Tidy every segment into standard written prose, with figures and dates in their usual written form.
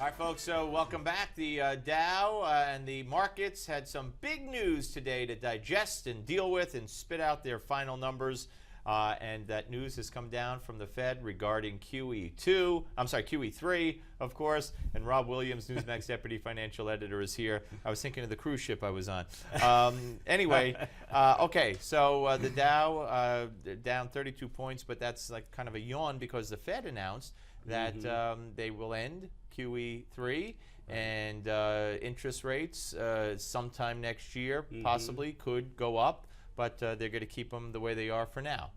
All right, folks, so welcome back. The Dow and the markets had some big news today to digest and deal with and spit out their final numbers. And that news has come down from the Fed regarding QE3, of course. And Rob Williams, Newsmax Deputy Financial Editor, is here. I was thinking of the cruise ship I was on. Anyway, okay, so the Dow down 32 points, but that's like kind of a yawn because the Fed announced that they will end QE3 and interest rates sometime next year possibly could go up, but they're going to keep them the way they are for now.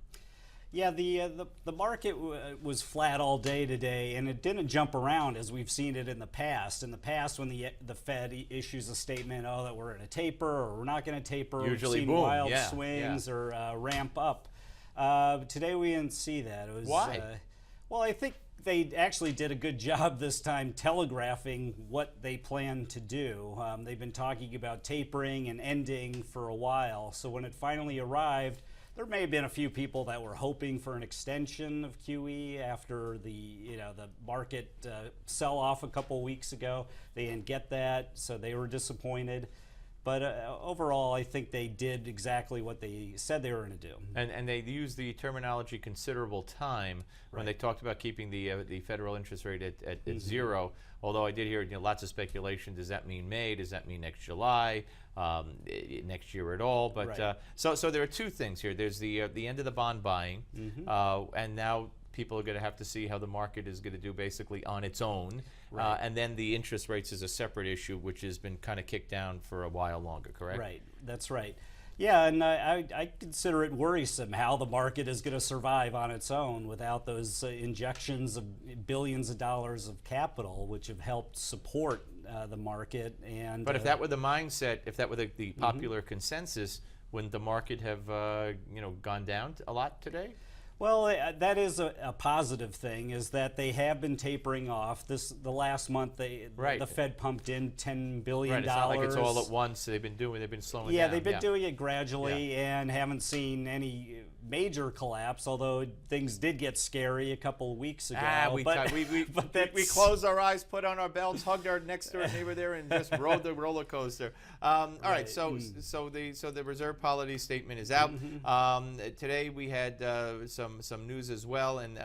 Yeah, the market was flat all day today, and it didn't jump around as we've seen it in the past. In the past, when the Fed issues a statement, oh, that we're going to taper or we're not going to taper, usually we've seen boom, wild swings or ramp up. Today we didn't see that. It was, why? Well, I think they actually did a good job this time telegraphing what they plan to do. They've been talking about tapering and ending for a while. So when it finally arrived, there may have been a few people that were hoping for an extension of QE after the market sell-off a couple weeks ago. They didn't get that, so they were disappointed. But overall, I think they did exactly what they said they were going to do. And they used the terminology considerable time when they talked about keeping the federal interest rate at zero. Although I did hear lots of speculation. Does that mean May? Does that mean next July? Next year at all? But so there are two things here. There's the end of the bond buying, and now people are going to have to see how the market is going to do basically on its own. And then the interest rates is a separate issue, which has been kind of kicked down for a while longer, correct? Right, that's right. Yeah, and I consider it worrisome how the market is going to survive on its own without those injections of billions of dollars of capital, which have helped support the market. And but if that were the mindset, if that were the popular consensus, wouldn't the market have gone down a lot today? Well, that is a positive thing, is that they have been tapering off. The last month, the Fed pumped in $10 billion. Right, it's not like it's all at once. They've been slowing down. Yeah, they've been doing it gradually and haven't seen any major collapse, although things did get scary a couple of weeks ago. We closed our eyes, put on our belts, hugged our next door neighbor there, and just rode the roller coaster. All right, so the reserve policy statement is out. Today we had some news as well, and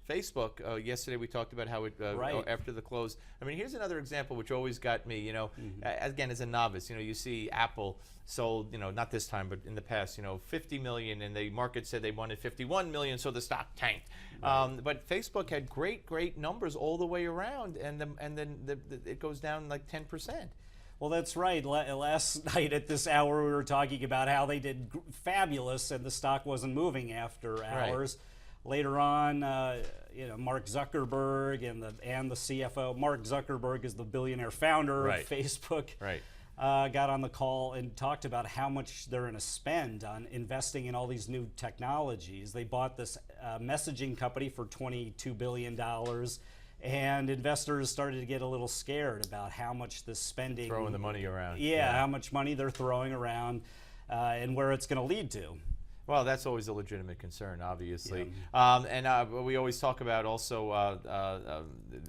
Facebook, yesterday we talked about how it, after the close. I mean, here's another example which always got me, again, as a novice, you see Apple sold, not this time, but in the past, 50 million, and the market said they wanted 51 million, so the stock tanked. But Facebook had great numbers all the way around, and then it goes down like 10%. Well, that's right. Last night at this hour, we were talking about how they did fabulous, and the stock wasn't moving after hours. Later on, Mark Zuckerberg and the CFO. Mark Zuckerberg is the billionaire founder of Facebook. Got on the call and talked about how much they're going to spend on investing in all these new technologies. They bought this messaging company for $22 billion. And investors started to get a little scared about how much this spending... Throwing the money around. Yeah, how much money they're throwing around and where it's going to lead to. Well, that's always a legitimate concern, obviously. We always talk about also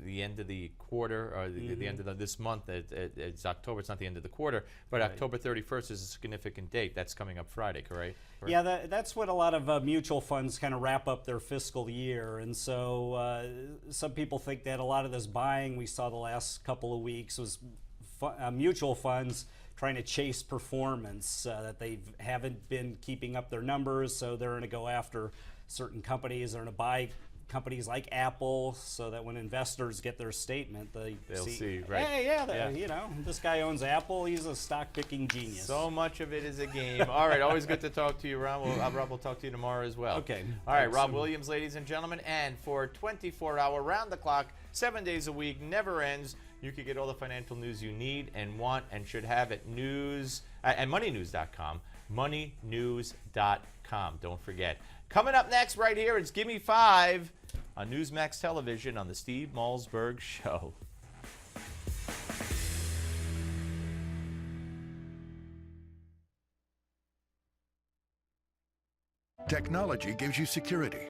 the end of the quarter, or the end of this month. It's October. It's not the end of the quarter, but October 31st is a significant date. That's coming up Friday, correct? Yeah, that's when a lot of mutual funds kind of wrap up their fiscal year. And so some people think that a lot of this buying we saw the last couple of weeks was mutual funds trying to chase performance, that they haven't been keeping up their numbers, so they're going to go after certain companies. They're going to buy companies like Apple, so that when investors get their statement, they'll see, hey, this guy owns Apple. He's a stock picking genius. So much of it is a game. All right, always good to talk to you, Rob. Rob will talk to you tomorrow as well. Okay. All right, Rob Williams, ladies and gentlemen, and for 24-hour, round-the-clock, 7 days a week, never ends. You can get all the financial news you need and want and should have at moneynews.com. Moneynews.com. Don't forget. Coming up next, right here, it's Gimme 5 on Newsmax Television on the Steve Malzberg Show. Technology gives you security.